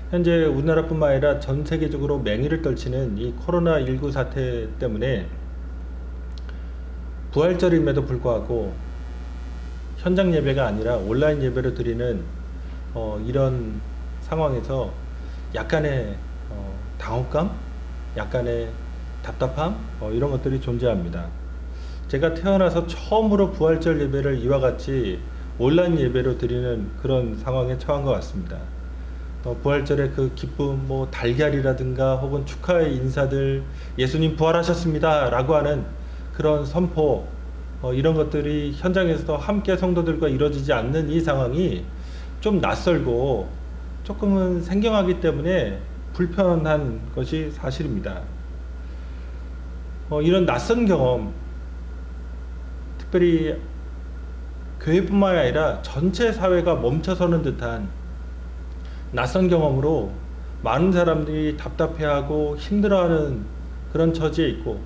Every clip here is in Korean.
현재 우리나라뿐만 아니라 전 세계적으로 맹위를 떨치는 이 코로나19 사태 때문에 부활절임에도 불구하고 현장 예배가 아니라 온라인 예배를 드리는 이런 상황에서 약간의 당혹감, 약간의 답답함 이런 것들이 존재합니다. 제가 태어나서 처음으로 부활절 예배를 이와 같이 온라인 예배로 드리는 그런 상황에 처한 것 같습니다. 부활절의 그 기쁨, 뭐 달걀이라든가 혹은 축하의 인사들, 예수님 부활하셨습니다 라고 하는 그런 선포, 이런 것들이 현장에서 함께 성도들과 이루어지지 않는 이 상황이 좀 낯설고 조금은 생경하기 때문에 불편한 것이 사실입니다. 이런 낯선 경험, 특별히 교회뿐만 아니라 전체 사회가 멈춰서는 듯한 낯선 경험으로 많은 사람들이 답답해하고 힘들어하는 그런 처지에 있고,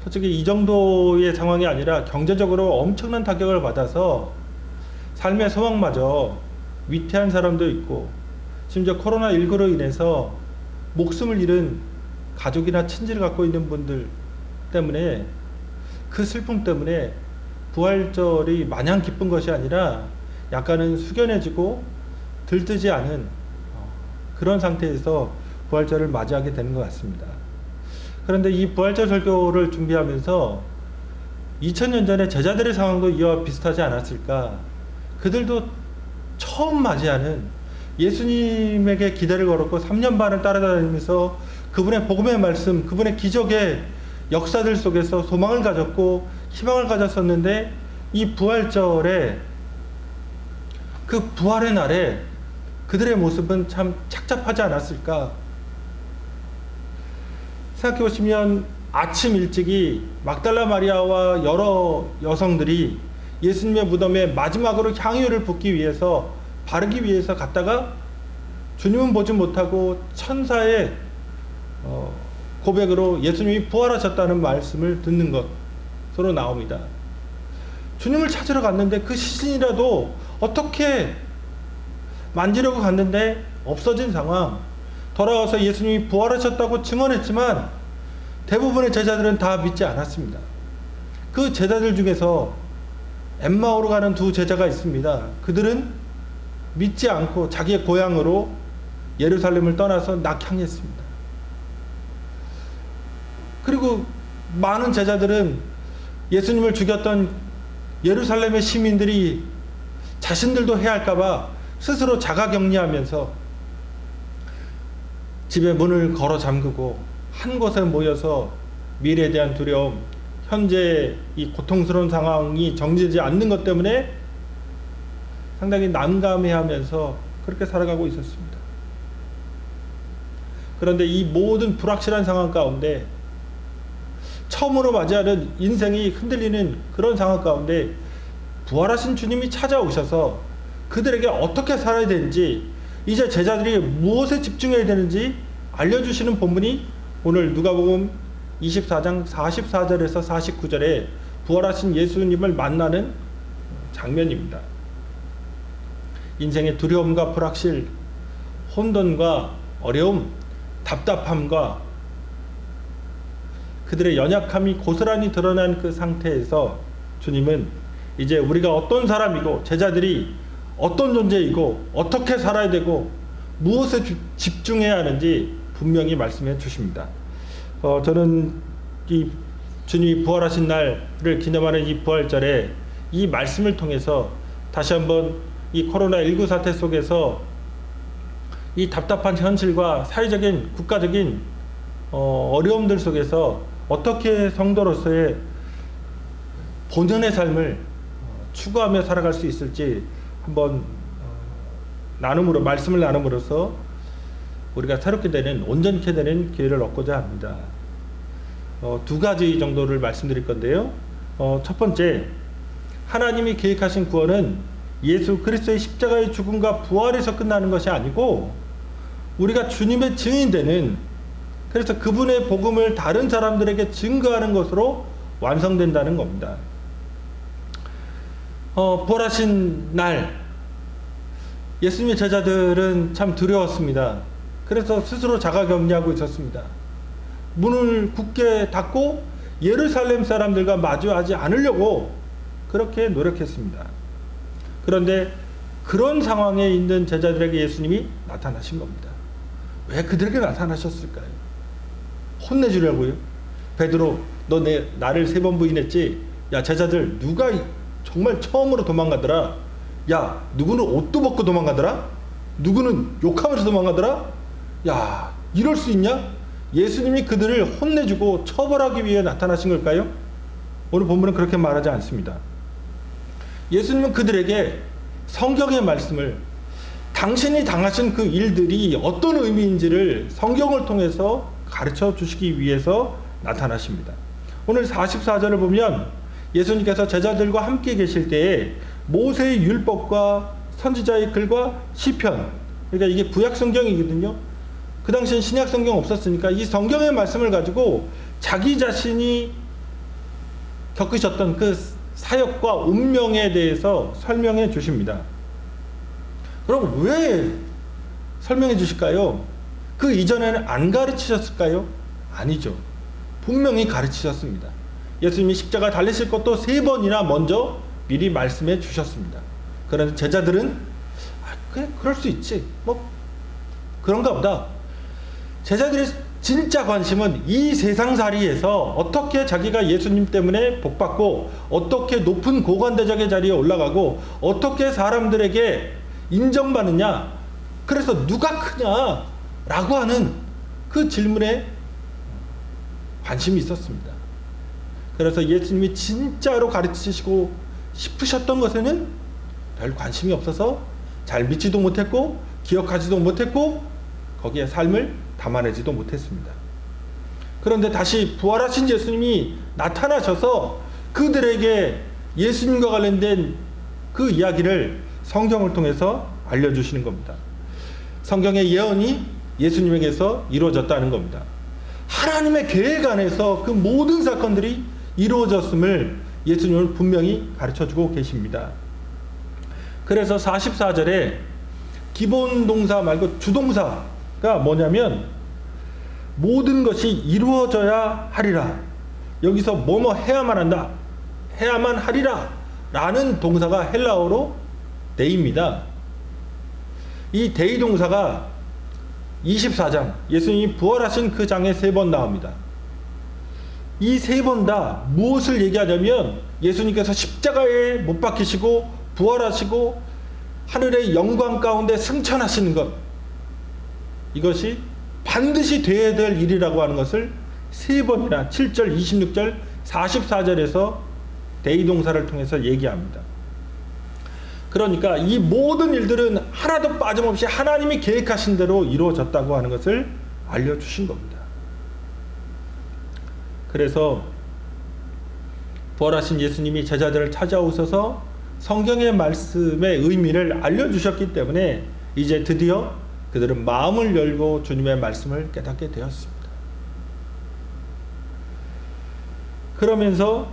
솔직히 이 정도의 상황이 아니라 경제적으로 엄청난 타격을 받아서 삶의 소망마저 위태한 사람도 있고, 심지어 코로나19로 인해서 목숨을 잃은 가족이나 친지를 갖고 있는 분들 때문에, 그 슬픔 때문에 부활절이 마냥 기쁜 것이 아니라 약간은 숙연해지고 들뜨지 않은 그런 상태에서 부활절을 맞이하게 되는 것 같습니다. 그런데 이 부활절 설교를 준비하면서 2000년 전에 제자들의 상황도 이와 비슷하지 않았을까. 그들도 처음 맞이하는 예수님에게 기대를 걸었고 3년 반을 따라다니면서 그분의 복음의 말씀, 그분의 기적의 역사들 속에서 소망을 가졌고 희망을 가졌었는데, 이 부활절에, 그 부활의 날에 그들의 모습은 참 착잡하지 않았을까. 생각해 보시면 아침 일찍이 막달라 마리아와 여러 여성들이 예수님의 무덤에 마지막으로 향유를 붓기 위해서, 바르기 위해서 갔다가 주님은 보지 못하고 천사의 고백으로 예수님이 부활하셨다는 말씀을 듣는 것으로 나옵니다. 주님을 찾으러 갔는데 그 시신이라도 어떻게 만지려고 갔는데 없어진 상황, 돌아와서 예수님이 부활하셨다고 증언했지만 대부분의 제자들은 다 믿지 않았습니다. 그 제자들 중에서 엠마오로 가는 두 제자가 있습니다. 그들은 믿지 않고 자기의 고향으로 예루살렘을 떠나서 낙향했습니다. 그리고 많은 제자들은 예수님을 죽였던 예루살렘의 시민들이 자신들도 해야 할까봐 스스로 자가격리하면서 집에 문을 걸어 잠그고 한 곳에 모여서 미래에 대한 두려움, 현재 이 고통스러운 상황이 정리되지 않는 것 때문에 상당히 난감해하면서 그렇게 살아가고 있었습니다. 그런데 이 모든 불확실한 상황 가운데, 처음으로 맞이하는 인생이 흔들리는 그런 상황 가운데 부활하신 주님이 찾아오셔서 그들에게 어떻게 살아야 되는지, 이제 제자들이 무엇에 집중해야 되는지 알려주시는 본문이 오늘 누가복음 24장 44절에서 49절에 부활하신 예수님을 만나는 장면입니다. 인생의 두려움과 불확실, 혼돈과 어려움, 답답함과 그들의 연약함이 고스란히 드러난 그 상태에서 주님은 이제 우리가 어떤 사람이고 제자들이 어떤 존재이고 어떻게 살아야 되고 무엇에 집중해야 하는지 분명히 말씀해 주십니다. 저는 이 주님이 부활하신 날을 기념하는 이 부활절에 이 말씀을 통해서 다시 한번 이 코로나19 사태 속에서 이 답답한 현실과 사회적인 국가적인 어려움들 속에서 어떻게 성도로서의 본연의 삶을 추구하며 살아갈 수 있을지 한번 말씀을 나눔으로써 우리가 새롭게 되는, 온전케 되는 기회를 얻고자 합니다. 두 가지 정도를 말씀드릴 건데요. 첫 번째, 하나님이 계획하신 구원은 예수 그리스도의 십자가의 죽음과 부활에서 끝나는 것이 아니고 우리가 주님의 증인되는, 그래서 그분의 복음을 다른 사람들에게 증거하는 것으로 완성된다는 겁니다. 부활하신 날 예수님의 제자들은 참 두려웠습니다. 그래서 스스로 자가격리하고 있었습니다. 문을 굳게 닫고 예루살렘 사람들과 마주하지 않으려고 그렇게 노력했습니다. 그런데 그런 상황에 있는 제자들에게 예수님이 나타나신 겁니다. 왜 그들에게 나타나셨을까요? 혼내주려고요. 베드로, 너 나를 3번 부인했지? 야, 제자들 누가 정말 처음으로 도망가더라? 야, 누구는 옷도 벗고 도망가더라? 누구는 욕하면서 도망가더라? 야, 이럴 수 있냐? 예수님이 그들을 혼내주고 처벌하기 위해 나타나신 걸까요? 오늘 본문은 그렇게 말하지 않습니다. 예수님은 그들에게 성경의 말씀을, 당신이 당하신 그 일들이 어떤 의미인지를 성경을 통해서 가르쳐 주시기 위해서 나타나십니다. 오늘 44절을 보면 예수님께서 제자들과 함께 계실 때에 모세의 율법과 선지자의 글과 시편, 그러니까 이게 구약 성경이거든요. 그 당시엔 신약 성경 없었으니까 이 성경의 말씀을 가지고 자기 자신이 겪으셨던 그 사역과 운명에 대해서 설명해 주십니다. 그럼 왜 설명해 주실까요? 그 이전에는 안 가르치셨을까요? 아니죠. 분명히 가르치셨습니다. 예수님이 십자가 달리실 것도 3번이나 먼저 미리 말씀해 주셨습니다. 그런데 제자들은 그래, 그럴 수 있지. 뭐 그런가 보다. 제자들의 진짜 관심은 이 세상살이에서 어떻게 자기가 예수님 때문에 복받고 어떻게 높은 고관대적의 자리에 올라가고 어떻게 사람들에게 인정받느냐, 그래서 누가 크냐 라고 하는 그 질문에 관심이 있었습니다. 그래서 예수님이 진짜로 가르치시고 싶으셨던 것에는 별 관심이 없어서 잘 믿지도 못했고 기억하지도 못했고 거기에 삶을 담아내지도 못했습니다. 그런데 다시 부활하신 예수님이 나타나셔서 그들에게 예수님과 관련된 그 이야기를 성경을 통해서 알려주시는 겁니다. 성경의 예언이 예수님에게서 이루어졌다는 겁니다. 하나님의 계획 안에서 그 모든 사건들이 이루어졌음을 예수님은 분명히 가르쳐주고 계십니다. 그래서 44절에 기본 동사 말고 주동사가 뭐냐면 모든 것이 이루어져야 하리라. 여기서 뭐뭐 해야만 한다, 해야만 하리라 라는 동사가 헬라어로 데이입니다. 이 데이 동사가 24장, 예수님이 부활하신 그 장에 3번 나옵니다. 이 3번 다 무엇을 얘기하냐면 예수님께서 십자가에 못 박히시고 부활하시고 하늘의 영광 가운데 승천하시는 것, 이것이 반드시 되어야 될 일이라고 하는 것을 3번이나 7절, 26절, 44절에서 데이 동사를 통해서 얘기합니다. 그러니까 이 모든 일들은 하나도 빠짐없이 하나님이 계획하신 대로 이루어졌다고 하는 것을 알려주신 겁니다. 그래서 부활하신 예수님이 제자들을 찾아오셔서 성경의 말씀의 의미를 알려주셨기 때문에 이제 드디어 그들은 마음을 열고 주님의 말씀을 깨닫게 되었습니다. 그러면서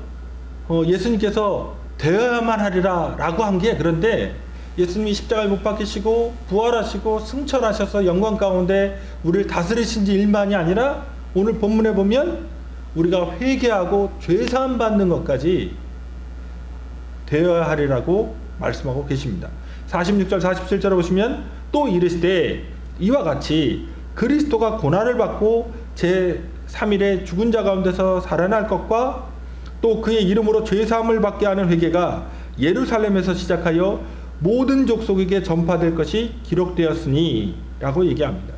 예수님께서 되어야만 하리라 라고 한 게, 그런데 예수님이 십자가에 못 박히시고 부활하시고 승천하셔서 영광 가운데 우리를 다스리신 지 일만이 아니라 오늘 본문에 보면 우리가 회개하고 죄사함 받는 것까지 되어야 하리라고 말씀하고 계십니다. 46절 47절에 보시면 또 이르시되 이와 같이 그리스도가 고난을 받고 제3일에 죽은 자 가운데서 살아날 것과 또 그의 이름으로 죄사함을 받게 하는 회개가 예루살렘에서 시작하여 모든 족속에게 전파될 것이 기록되었으니 라고 얘기합니다.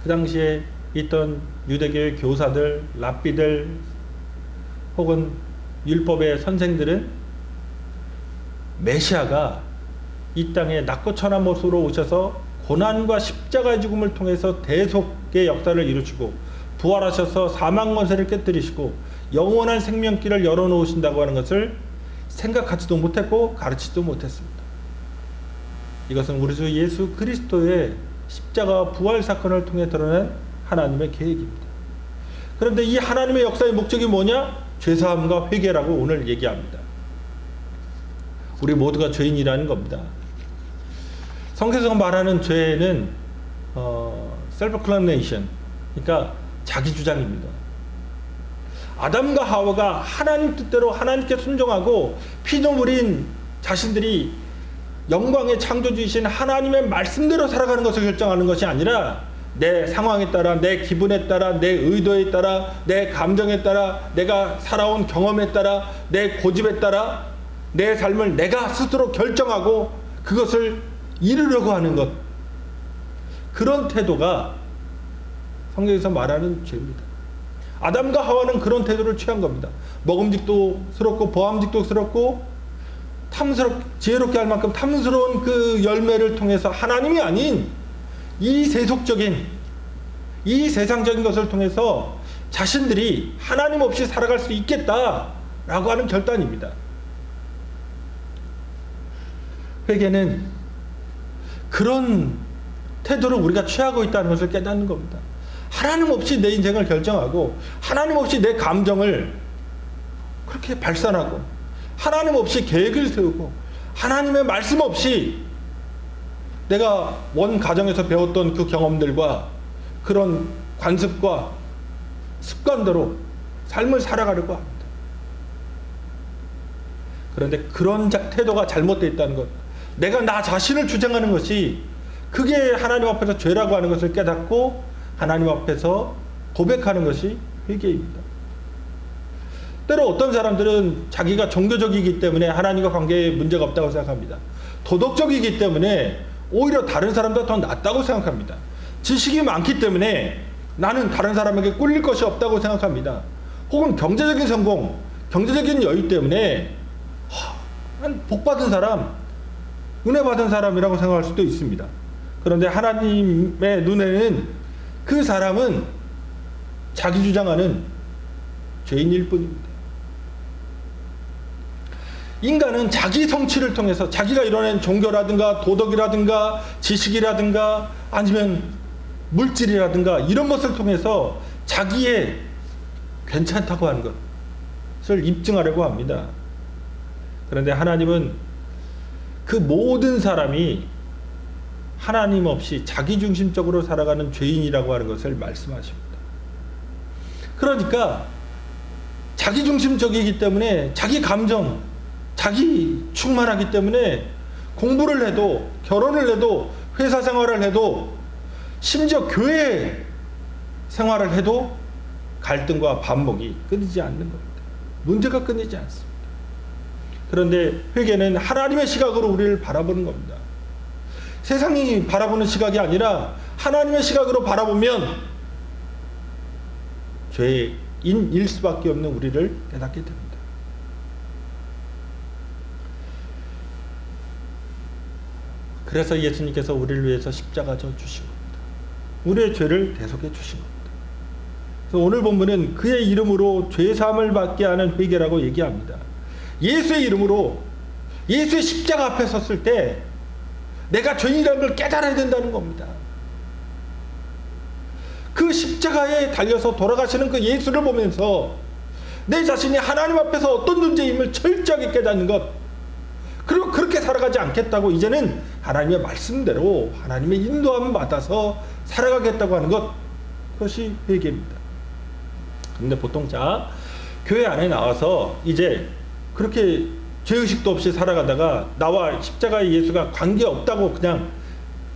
그 당시에 있던 유대교의 교사들, 랍비들 혹은 율법의 선생들은 메시아가 이 땅에 낮고 천한 모습으로 오셔서 고난과 십자가의 죽음을 통해서 대속의 역사를 이루시고 부활하셔서 사망 권세를 깨뜨리시고 영원한 생명길을 열어놓으신다고 하는 것을 생각하지도 못했고 가르치지도 못했습니다. 이것은 우리 주 예수 그리스도의 십자가 부활 사건을 통해 드러낸 하나님의 계획입니다. 그런데 이 하나님의 역사의 목적이 뭐냐? 죄사함과 회개라고 오늘 얘기합니다. 우리 모두가 죄인이라는 겁니다. 성경에서 말하는 죄는 self condemnation, 그러니까 자기 주장입니다. 아담과 하와가 하나님 뜻대로 하나님께 순종하고 피조물인 자신들이 영광의 창조주이신 하나님의 말씀대로 살아가는 것을 결정하는 것이 아니라 내 상황에 따라, 내 기분에 따라, 내 의도에 따라, 내 감정에 따라, 내가 살아온 경험에 따라, 내 고집에 따라 내 삶을 내가 스스로 결정하고 그것을 이루려고 하는 것, 그런 태도가 성경에서 말하는 죄입니다. 아담과 하와는 그런 태도를 취한 겁니다. 먹음직도스럽고 보암직도스럽고 지혜롭게 할 만큼 탐스러운 그 열매를 통해서 하나님이 아닌 이 세속적인, 이 세상적인 것을 통해서 자신들이 하나님 없이 살아갈 수 있겠다라고 하는 결단입니다. 회개는 그런 태도를 우리가 취하고 있다는 것을 깨닫는 겁니다. 하나님 없이 내 인생을 결정하고 하나님 없이 내 감정을 그렇게 발산하고 하나님 없이 계획을 세우고 하나님의 말씀 없이 내가 원 가정에서 배웠던 그 경험들과 그런 관습과 습관대로 삶을 살아가려고 합니다. 그런데 그런 태도가 잘못되어 있다는 것, 내가 나 자신을 주장하는 것이 그게 하나님 앞에서 죄라고 하는 것을 깨닫고 하나님 앞에서 고백하는 것이 회개입니다. 때로 어떤 사람들은 자기가 종교적이기 때문에 하나님과 관계에 문제가 없다고 생각합니다. 도덕적이기 때문에 오히려 다른 사람보다 더 낫다고 생각합니다. 지식이 많기 때문에 나는 다른 사람에게 꿀릴 것이 없다고 생각합니다. 혹은 경제적인 성공, 경제적인 여유 때문에 복받은 사람, 은혜 받은 사람이라고 생각할 수도 있습니다. 그런데 하나님의 눈에는 그 사람은 자기 주장하는 죄인일 뿐입니다. 인간은 자기 성취를 통해서 자기가 이뤄낸 종교라든가 도덕이라든가 지식이라든가 아니면 물질이라든가 이런 것을 통해서 자기의 괜찮다고 하는 것을 입증하려고 합니다. 그런데 하나님은 그 모든 사람이 하나님 없이 자기중심적으로 살아가는 죄인이라고 하는 것을 말씀하십니다. 그러니까 자기중심적이기 때문에 자기 감정, 자기 충만하기 때문에 공부를 해도 결혼을 해도 회사 생활을 해도 심지어 교회 생활을 해도 갈등과 반목이 끊이지 않는 겁니다. 문제가 끊이지 않습니다. 그런데 회개는 하나님의 시각으로 우리를 바라보는 겁니다. 세상이 바라보는 시각이 아니라 하나님의 시각으로 바라보면 죄인일 수밖에 없는 우리를 깨닫게 됩니다. 그래서 예수님께서 우리를 위해서 십자가 져 주신 겁니다. 우리의 죄를 대속해 주신 겁니다. 그래서 오늘 본문은 그의 이름으로 죄사함을 받게 하는 회개라고 얘기합니다. 예수의 이름으로, 예수의 십자가 앞에 섰을 때 내가 죄인이라는 걸 깨달아야 된다는 겁니다. 그 십자가에 달려서 돌아가시는 그 예수를 보면서 내 자신이 하나님 앞에서 어떤 존재임을 철저하게 깨닫는 것, 그리고 그렇게 살아가지 않겠다고 이제는 하나님의 말씀대로 하나님의 인도함을 받아서 살아가겠다고 하는 것, 그것이 회개입니다. 그런데 보통 교회 안에 나와서 이제 그렇게 죄의식도 없이 살아가다가 나와 십자가의 예수가 관계없다고 그냥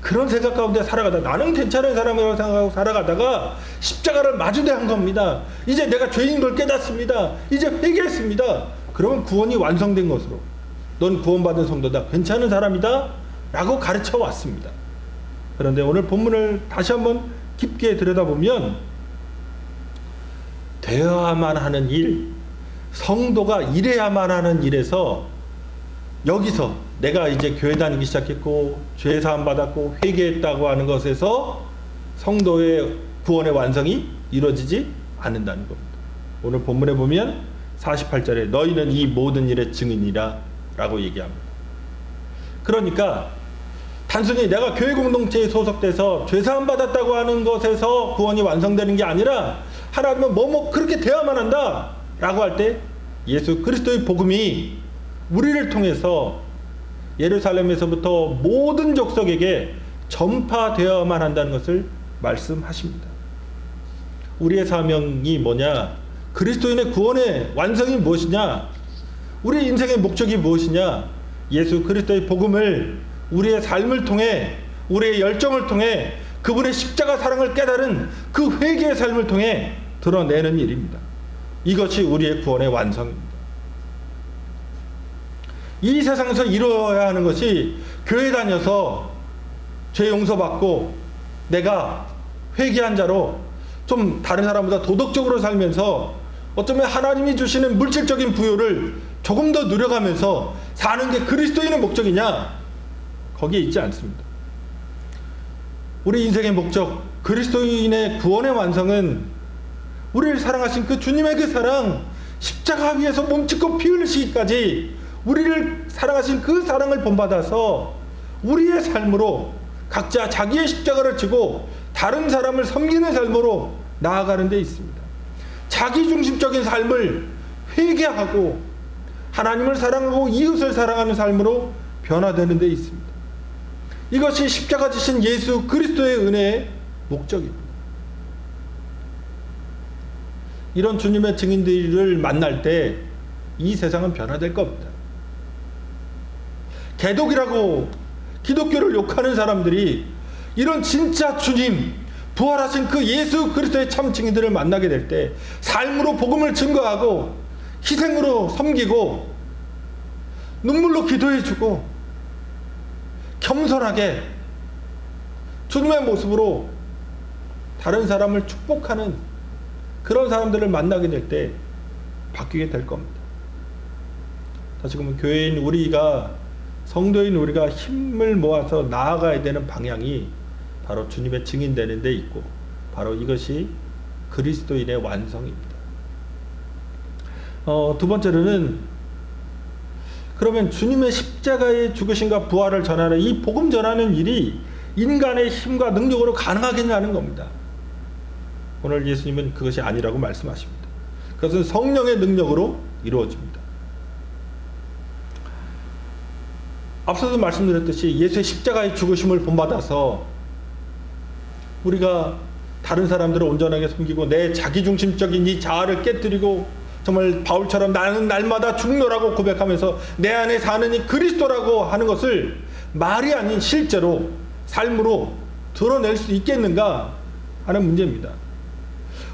그런 생각 가운데 살아가다 나는 괜찮은 사람이라고 생각하고 살아가다가 십자가를 마주대한 겁니다. 이제 내가 죄인 걸 깨닫습니다. 이제 회개했습니다. 그러면 구원이 완성된 것으로 넌 구원받은 성도다, 괜찮은 사람이다 라고 가르쳐 왔습니다. 그런데 오늘 본문을 다시 한번 깊게 들여다보면 되어야만 하는 일, 성도가 이래야만 하는 일에서 여기서 내가 이제 교회 다니기 시작했고 죄 사함 받았고 회개했다고 하는 것에서 성도의 구원의 완성이 이루어지지 않는다는 겁니다. 오늘 본문에 보면 48절에 너희는 이 모든 일의 증인이라 라고 얘기합니다. 그러니까 단순히 내가 교회 공동체에 소속돼서 죄 사함 받았다고 하는 것에서 구원이 완성되는 게 아니라 하나님은 그렇게 되어야만 한다 라고 할 때 예수 그리스도의 복음이 우리를 통해서 예루살렘에서부터 모든 족속에게 전파되어야만 한다는 것을 말씀하십니다. 우리의 사명이 뭐냐? 그리스도인의 구원의 완성이 무엇이냐? 우리 인생의 목적이 무엇이냐? 예수 그리스도의 복음을 우리의 삶을 통해, 우리의 열정을 통해, 그분의 십자가 사랑을 깨달은 그 회개의 삶을 통해 드러내는 일입니다. 이것이 우리의 구원의 완성입니다. 이 세상에서 이루어야 하는 것이 교회 다녀서 죄 용서받고 내가 회개한 자로 좀 다른 사람보다 도덕적으로 살면서 어쩌면 하나님이 주시는 물질적인 부요를 조금 더 누려가면서 사는 게 그리스도인의 목적이냐? 거기에 있지 않습니다. 우리 인생의 목적, 그리스도인의 구원의 완성은 우리를 사랑하신 그 주님의 그 사랑, 십자가 위에서 몸짓고 피 흘리시기까지 우리를 사랑하신 그 사랑을 본받아서 우리의 삶으로 각자 자기의 십자가를 지고 다른 사람을 섬기는 삶으로 나아가는 데 있습니다. 자기중심적인 삶을 회개하고 하나님을 사랑하고 이웃을 사랑하는 삶으로 변화되는 데 있습니다. 이것이 십자가 지신 예수 그리스도의 은혜의 목적입니다. 이런 주님의 증인들을 만날 때 이 세상은 변화될 겁니다. 개독이라고 기독교를 욕하는 사람들이 이런 진짜 주님, 부활하신 그 예수 그리스도의 참 증인들을 만나게 될 때 삶으로 복음을 증거하고 희생으로 섬기고 눈물로 기도해주고 겸손하게 주님의 모습으로 다른 사람을 축복하는 그런 사람들을 만나게 될 때 바뀌게 될 겁니다. 다시금 교회인 우리가, 성도인 우리가 힘을 모아서 나아가야 되는 방향이 바로 주님의 증인되는 데 있고, 바로 이것이 그리스도인의 완성입니다. 두 번째로는, 그러면 주님의 십자가의 죽으심과 부활을 전하는 이 복음 전하는 일이 인간의 힘과 능력으로 가능하겠냐는 겁니다. 오늘 예수님은 그것이 아니라고 말씀하십니다. 그것은 성령의 능력으로 이루어집니다. 앞서도 말씀드렸듯이 예수의 십자가의 죽으심을 본받아서 우리가 다른 사람들을 온전하게 섬기고 내 자기중심적인 이 자아를 깨뜨리고 정말 바울처럼 나는 날마다 죽노라고 고백하면서 내 안에 사는 이 그리스도라고 하는 것을 말이 아닌 실제로 삶으로 드러낼 수 있겠는가 하는 문제입니다.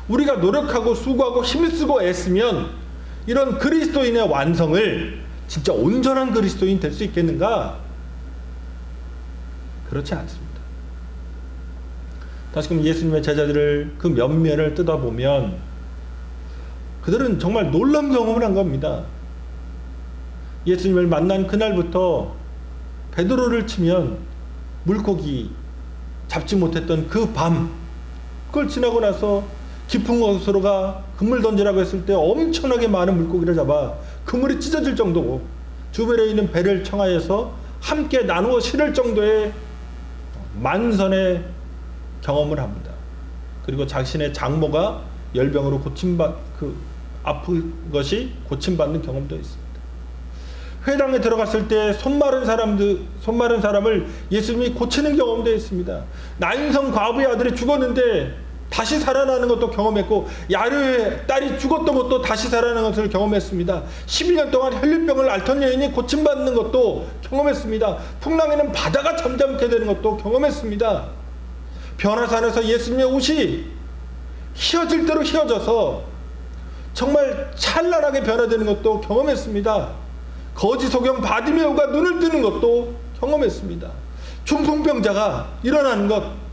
우리가 노력하고 수고하고 힘쓰고 애쓰면 이런 그리스도인의 완성을 진짜 온전한 그리스도인 될 수 있겠는가? 그렇지 않습니다. 다시금 예수님의 제자들을 그 면면을 뜯어보면 그들은 정말 놀라운 경험을 한 겁니다. 예수님을 만난 그날부터 베드로를 치면 물고기 잡지 못했던 그 밤, 그걸 지나고 나서 깊은 곳으로 가 그물 던지라고 했을 때 엄청나게 많은 물고기를 잡아 그물이 찢어질 정도고 주변에 있는 배를 청하여서 함께 나누어 실을 정도의 만선의 경험을 합니다. 그리고 자신의 장모가 열병으로 아픈 것이 고침받는 경험도 있습니다. 회당에 들어갔을 때 손 마른 사람을 예수님이 고치는 경험도 있습니다. 나인성 과부의 아들이 죽었는데 다시 살아나는 것도 경험했고, 야르의 딸이 죽었던 것도 다시 살아나는 것을 경험했습니다. 11년 동안 혈류병을 앓던 여인이 고침받는 것도 경험했습니다. 풍랑에는 바다가 잠잠케 되는 것도 경험했습니다. 변화산에서 예수님의 옷이 휘어질 대로 휘어져서 정말 찬란하게 변화되는 것도 경험했습니다. 거지 소경 바디메오가 눈을 뜨는 것도 경험했습니다. 중풍병자가 일어나는 것,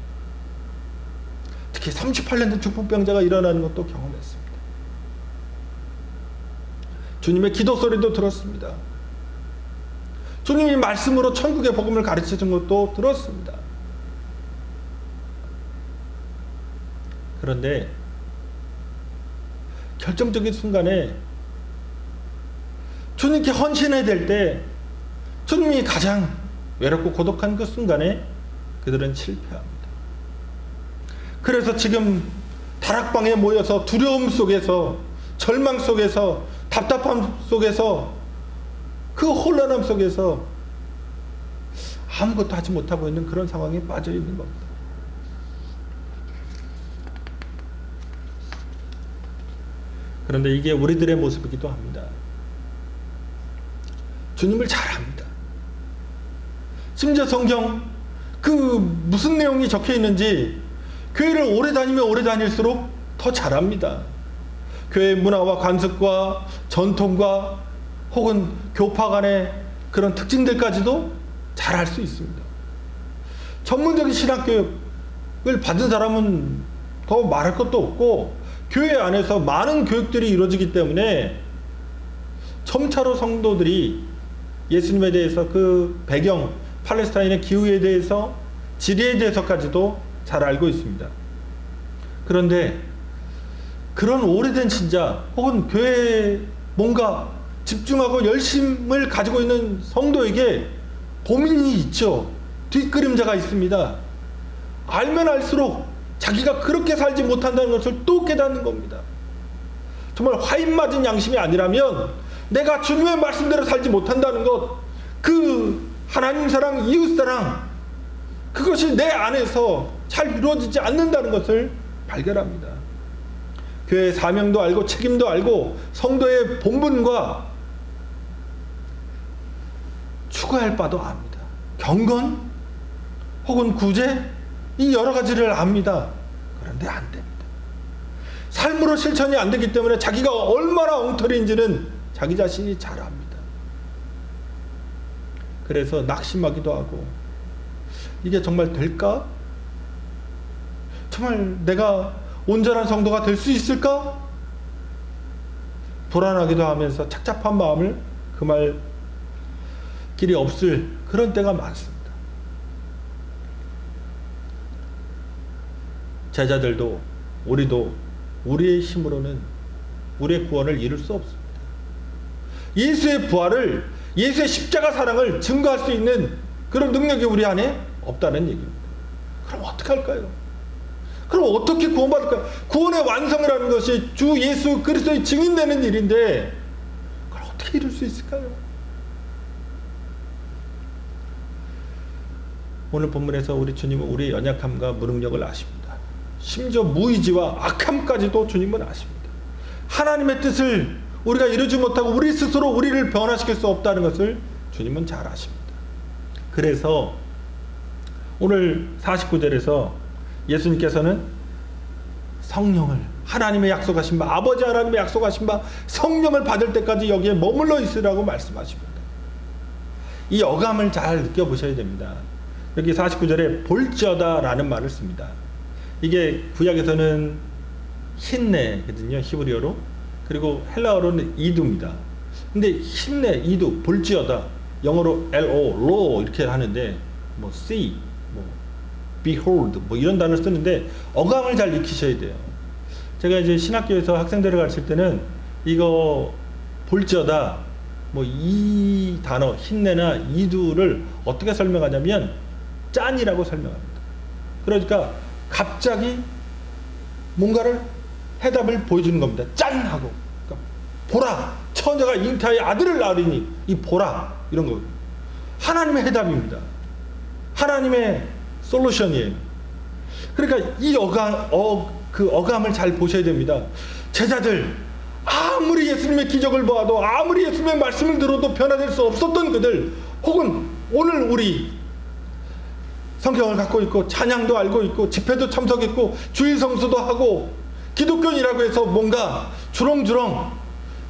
특히 38년 된 중풍병자가 일어나는 것도 경험했습니다. 주님의 기도 소리도 들었습니다. 주님이 말씀으로 천국의 복음을 가르치신 것도 들었습니다. 그런데 결정적인 순간에 주님께 헌신해야 될 때, 주님이 가장 외롭고 고독한 그 순간에 그들은 실패합니다. 그래서 지금 다락방에 모여서 두려움 속에서, 절망 속에서, 답답함 속에서, 그 혼란함 속에서 아무것도 하지 못하고 있는 그런 상황에 빠져 있는 겁니다. 그런데 이게 우리들의 모습이기도 합니다. 주님을 잘 압니다. 심지어 성경 그 무슨 내용이 적혀 있는지 교회를 오래 다니면 오래 다닐수록 더 잘 압니다. 교회 문화와 관습과 전통과 혹은 교파 간의 그런 특징들까지도 잘 알 수 있습니다. 전문적인 신학교육을 받은 사람은 더 말할 것도 없고 교회 안에서 많은 교육들이 이루어지기 때문에 점차로 성도들이 예수님에 대해서 그 배경, 팔레스타인의 기후에 대해서 지리에 대해서까지도 잘 알고 있습니다. 그런데 그런 오래된 신자 혹은 교회에 뭔가 집중하고 열심을 가지고 있는 성도에게 고민이 있죠. 뒷그림자가 있습니다. 알면 알수록 자기가 그렇게 살지 못한다는 것을 또 깨닫는 겁니다. 정말 화인 맞은 양심이 아니라면 내가 주님의 말씀대로 살지 못한다는 것, 그 하나님 사랑, 이웃 사랑, 그것이 내 안에서 잘 이루어지지 않는다는 것을 발견합니다. 교회의 사명도 알고 책임도 알고 성도의 본분과 추구할 바도 압니다. 경건 혹은 구제, 이 여러 가지를 압니다. 그런데 안 됩니다. 삶으로 실천이 안 되기 때문에 자기가 얼마나 엉터리인지는 자기 자신이 잘 압니다. 그래서 낙심하기도 하고, 이게 정말 될까? 정말 내가 온전한 성도가 될 수 있을까? 불안하기도 하면서 착잡한 마음을 금할 길이 없을 그런 때가 많습니다. 제자들도 우리도 우리의 힘으로는 우리의 구원을 이룰 수 없습니다. 예수의 부활을, 예수의 십자가 사랑을 증거할 수 있는 그런 능력이 우리 안에 없다는 얘기입니다. 그럼 어떻게 할까요? 그럼 어떻게 구원받을까요? 구원의 완성이라는 것이 주 예수 그리스도의 증인되는 일인데 그걸 어떻게 이룰 수 있을까요? 오늘 본문에서 우리 주님은 우리의 연약함과 무능력을 아십니다. 심지어 무의지와 악함까지도 주님은 아십니다. 하나님의 뜻을 우리가 이루지 못하고 우리 스스로 우리를 변화시킬 수 없다는 것을 주님은 잘 아십니다. 그래서 오늘 49절에서 예수님께서는 성령을, 하나님의 약속하신 바, 아버지 하나님의 약속하신 바 성령을 받을 때까지 여기에 머물러 있으라고 말씀하십니다. 이 어감을 잘 느껴보셔야 됩니다. 여기 49절에 볼지어다 라는 말을 씁니다. 이게 구약에서는 힌네거든요, 히브리어로. 그리고 헬라어로는 이두입니다. 근데 힌네, 이두, 볼지어다, 영어로 LO, 로 이렇게 하는데 뭐 see, 뭐 behold, 뭐 이런 단어를 쓰는데 어감을 잘 익히셔야 돼요. 제가 이제 신학교에서 학생들을 가르칠 때는 이거 볼지어다, 뭐 이 단어 힌네나 이두를 어떻게 설명하냐면 짠이라고 설명합니다. 그러니까 갑자기 뭔가를 해답을 보여주는 겁니다. 짠! 하고. 그러니까 보라! 처녀가 잉타의 아들을 낳으리니 이 보라! 이런 거. 하나님의 해답입니다. 하나님의 솔루션이에요. 그러니까 이 어감을 잘 보셔야 됩니다. 제자들, 아무리 예수님의 기적을 보아도, 아무리 예수님의 말씀을 들어도 변화될 수 없었던 그들, 혹은 오늘 우리 성경을 갖고 있고 찬양도 알고 있고 집회도 참석했고 주일 성수도 하고 기독교인이라고 해서 뭔가 주렁주렁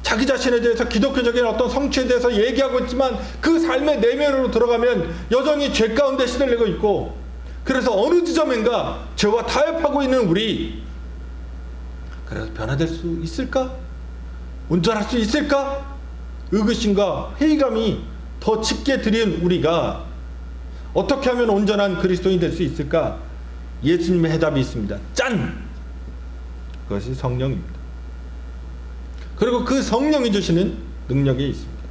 자기 자신에 대해서 기독교적인 어떤 성취에 대해서 얘기하고 있지만 그 삶의 내면으로 들어가면 여전히 죄 가운데 시달리고 있고, 그래서 어느 지점인가 죄와 타협하고 있는 우리, 그래서 변화될 수 있을까? 온전할 수 있을까? 의구심과 회의감이 더 짙게 들인 우리가 어떻게 하면 온전한 그리스도인이 될 수 있을까? 예수님의 해답이 있습니다. 짠! 그것이 성령입니다. 그리고 그 성령이 주시는 능력이 있습니다.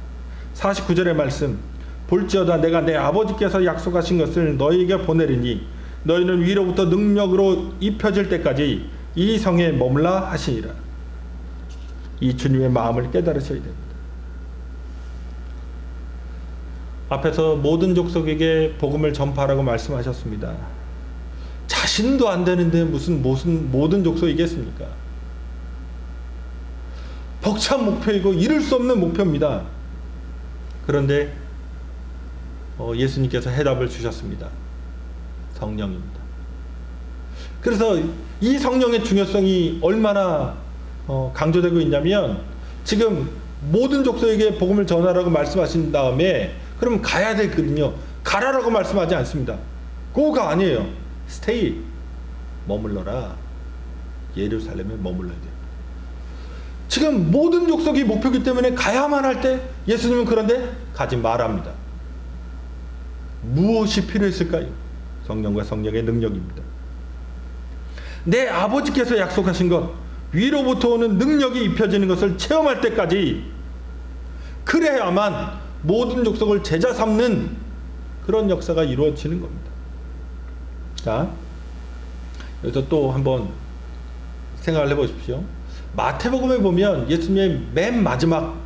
49절의 말씀, 볼지어다 내가 내 아버지께서 약속하신 것을 너희에게 보내리니 너희는 위로부터 능력으로 입혀질 때까지 이 성에 머물라 하시니라. 이 주님의 마음을 깨달으셔야 됩니다. 앞에서 모든 족속에게 복음을 전파하라고 말씀하셨습니다. 자신도 안 되는데 무슨 모든 족속이겠습니까? 벅찬 목표이고 이룰 수 없는 목표입니다. 그런데 예수님께서 해답을 주셨습니다. 성령입니다. 그래서 이 성령의 중요성이 얼마나 강조되고 있냐면, 지금 모든 족속에게 복음을 전하라고 말씀하신 다음에 그럼 가야 되거든요. 가라라고 말씀하지 않습니다. 고가 아니에요. 스테이, 머물러라. 예루살렘에 머물러야 돼요. 지금 모든 족속이 목표이기 때문에 가야만 할 때 예수님은 그런데 가지 말합니다. 무엇이 필요했을까요? 성령과 성령의 능력입니다. 내 아버지께서 약속하신 것, 위로부터 오는 능력이 입혀지는 것을 체험할 때까지, 그래야만 모든 족속을 제자 삼는 그런 역사가 이루어지는 겁니다. 자, 여기서 또 한번 생각을 해보십시오. 마태복음에 보면 예수님의 맨 마지막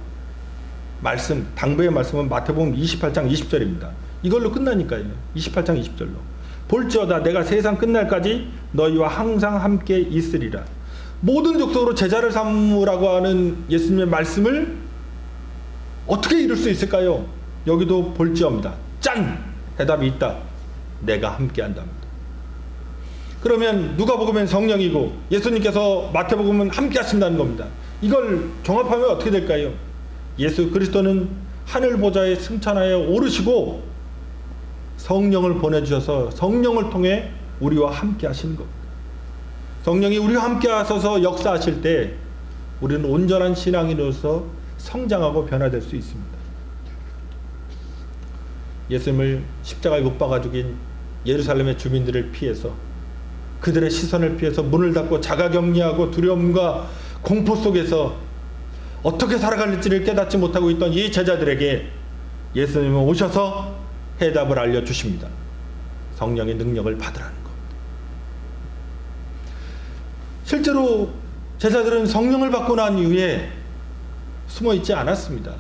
말씀, 당부의 말씀은 마태복음 28장 20절입니다. 이걸로 끝나니까요. 28장 20절로. 볼지어다 내가 세상 끝날까지 너희와 항상 함께 있으리라. 모든 족속으로 제자를 삼으라고 하는 예수님의 말씀을 어떻게 이룰 수 있을까요? 여기도 볼지어입니다. 짠! 대답이 있다. 내가 함께 한답니다. 그러면 누가복음은 성령이고 예수님께서 마태복음은 함께 하신다는 겁니다. 이걸 종합하면 어떻게 될까요? 예수 그리스도는 하늘 보좌에 승천하여 오르시고 성령을 보내주셔서 성령을 통해 우리와 함께 하시는 겁니다. 성령이 우리와 함께 하셔서 역사하실 때 우리는 온전한 신앙인으로서 성장하고 변화될 수 있습니다. 예수님을 십자가에 못 박아 죽인 예루살렘의 주민들을 피해서, 그들의 시선을 피해서 문을 닫고 자가격리하고 두려움과 공포 속에서 어떻게 살아갈지를 깨닫지 못하고 있던 이 제자들에게 예수님은 오셔서 해답을 알려주십니다. 성령의 능력을 받으라는 것. 실제로 제자들은 성령을 받고 난 이후에 숨어있지 않았습니다.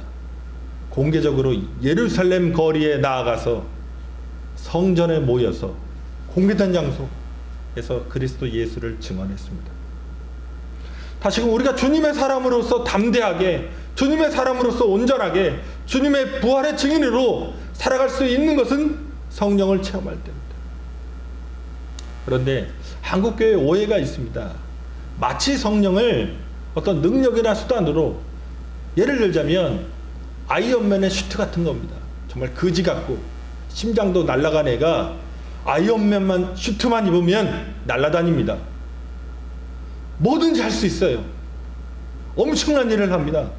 공개적으로 예루살렘 거리에 나아가서 성전에 모여서 공개된 장소에서 그리스도 예수를 증언했습니다. 다시금 우리가 주님의 사람으로서 담대하게, 주님의 사람으로서 온전하게, 주님의 부활의 증인으로 살아갈 수 있는 것은 성령을 체험할 때입니다. 그런데 한국교회에 오해가 있습니다. 마치 성령을 어떤 능력이나 수단으로, 예를 들자면 아이언맨의 슈트 같은 겁니다. 정말 거지 같고 심장도 날아간 애가 아이언맨만 슈트만 입으면 날아다닙니다. 뭐든지 할 수 있어요. 엄청난 일을 합니다.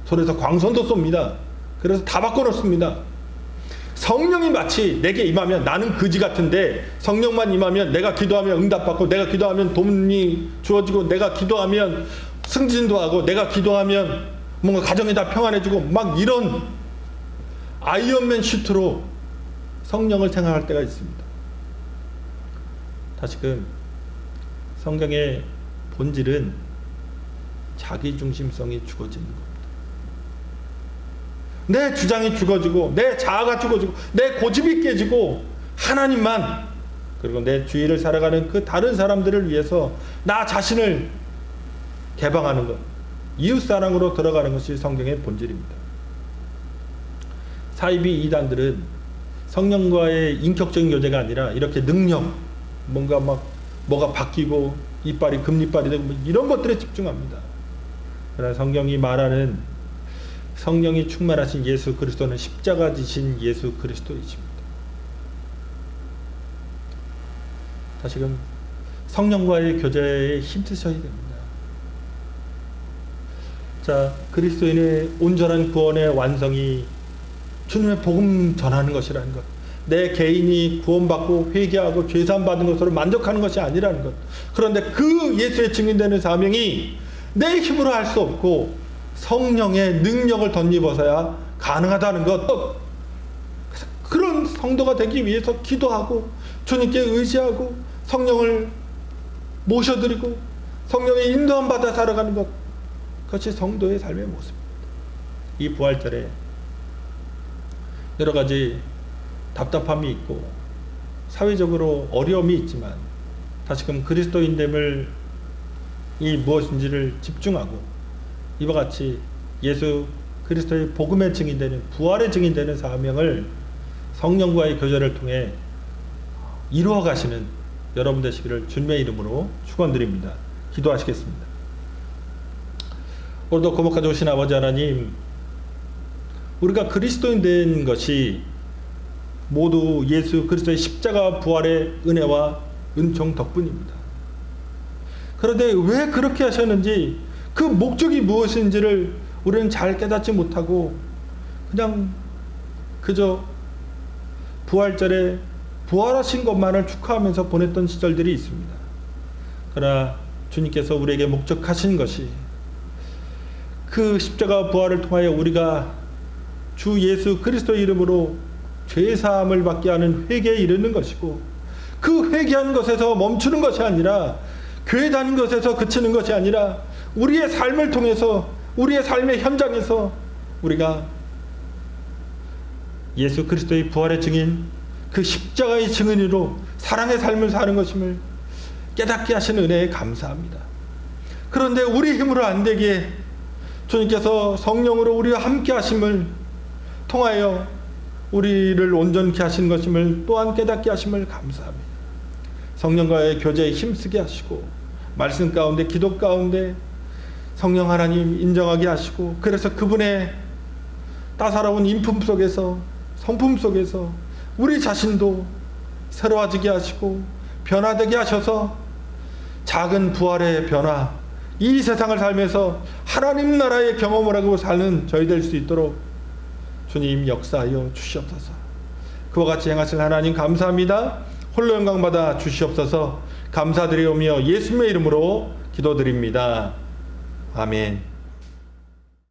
손에서 광선도 쏩니다. 그래서 다 바꿔놓습니다. 성령이 마치 내게 임하면, 나는 거지 같은데 성령만 임하면 내가 기도하면 응답받고, 내가 기도하면 돈이 주어지고, 내가 기도하면 승진도 하고, 내가 기도하면 뭔가 가정이 다 평안해지고, 막 이런 아이언맨 슈트로 성령을 생각할 때가 있습니다. 다시금 성경의 본질은 자기중심성이 죽어지는 겁니다. 내 주장이 죽어지고, 내 자아가 죽어지고, 내 고집이 깨지고, 하나님만, 그리고 내 주위를 살아가는 그 다른 사람들을 위해서 나 자신을 개방하는 것, 이웃사랑으로 들어가는 것이 성경의 본질입니다. 사이비 이단들은 성령과의 인격적인 교제가 아니라 이렇게 능력, 뭔가 막 뭐가 바뀌고 이빨이 금리빨이 되고 이런 것들에 집중합니다. 그러나 성경이 말하는 성령이 충만하신 예수 그리스도는 십자가 지신 예수 그리스도이십니다. 다시금 성령과의 교제에 힘쓰셔야 됩니다. 자, 그리스도인의 온전한 구원의 완성이 주님의 복음 전하는 것이라는 것, 내 개인이 구원받고 회개하고 죄사함받은 것으로 만족하는 것이 아니라는 것. 그런데 그 예수의 증인되는 사명이 내 힘으로 할 수 없고 성령의 능력을 덧입어서야 가능하다는 것. 그런 성도가 되기 위해서 기도하고 주님께 의지하고 성령을 모셔드리고 성령의 인도함 받아 살아가는 것, 그것이 성도의 삶의 모습입니다. 이 부활절에 여러 가지 답답함이 있고 사회적으로 어려움이 있지만 다시금 그리스도인됨을 이 무엇인지를 집중하고 이와 같이 예수 그리스도의 복음의 증인되는 부활의 증인되는 사명을 성령과의 교제를 통해 이루어 가시는 여러분 되시기를 주님의 이름으로 축원드립니다. 기도하시겠습니다. 오늘도 고목까지 오신 아버지 하나님, 우리가 그리스도인 된 것이 모두 예수 그리스도의 십자가 부활의 은혜와 은총 덕분입니다. 그런데 왜 그렇게 하셨는지, 그 목적이 무엇인지를 우리는 잘 깨닫지 못하고 그냥 그저 부활절에 부활하신 것만을 축하하면서 보냈던 시절들이 있습니다. 그러나 주님께서 우리에게 목적하신 것이 그 십자가 부활을 통하여 우리가 주 예수 그리스도의 이름으로 죄사함을 받게 하는 회개에 이르는 것이고, 그 회개한 것에서 멈추는 것이 아니라, 교회 다닌 것에서 그치는 것이 아니라 우리의 삶을 통해서, 우리의 삶의 현장에서 우리가 예수 그리스도의 부활의 증인, 그 십자가의 증인으로 사랑의 삶을 사는 것임을 깨닫게 하시는 은혜에 감사합니다. 그런데 우리 힘으로 안 되기에 주님께서 성령으로 우리와 함께 하심을 통하여 우리를 온전케 하신 것임을 또한 깨닫게 하심을 감사합니다. 성령과의 교제에 힘쓰게 하시고 말씀 가운데, 기도 가운데 성령 하나님 인정하게 하시고, 그래서 그분의 따사로운 인품 속에서, 성품 속에서 우리 자신도 새로워지게 하시고 변화되게 하셔서 작은 부활의 변화, 이 세상을 살면서 하나님 나라의 경험을 하고 사는 저희 될 수 있도록 주님 역사하여 주시옵소서. 그와 같이 행하실 하나님 감사합니다. 홀로 영광 받아 주시옵소서. 감사드리오며 예수님의 이름으로 기도드립니다. 아멘.